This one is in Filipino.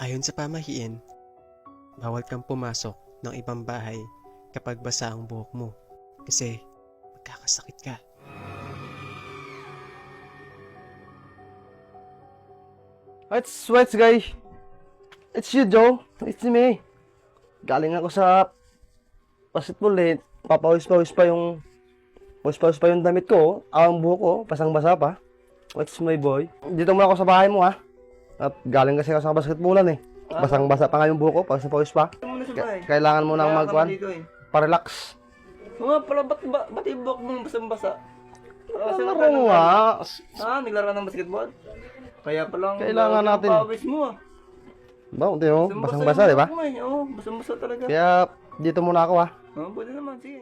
Ayon sa pamahiin, bawal kang pumasok ng ibang bahay kapag basa ang buhok mo kasi magkakasakit ka. What's guys? It's you, Joe. It's me. Galing ako sa basketball eh. Papawis-pawis pa yung damit ko. Ang buhok ko, basang-basa pa. What's my boy? Dito muna ako sa bahay mo ha. At galing kasi ako sa basketballan eh. Basang-basa pa nga yung buhok ko, pawis-pawis pa. Muna sa bahay. Kailangan mo nang Kaya ka magkuhan. dito eh. Pa-relax. Mga pala, ba't yung buhok mo basang-basa? Ano nga? Naglaro ka ng basketball? Kaya palang Kailangan natin. pawis mo ah. Ba, hindi mo? Basang-basa, yung di ba? buhok mo eh. Oo, basang-basa talaga. Kaya dito muna ako ha. Pwede naman, sige.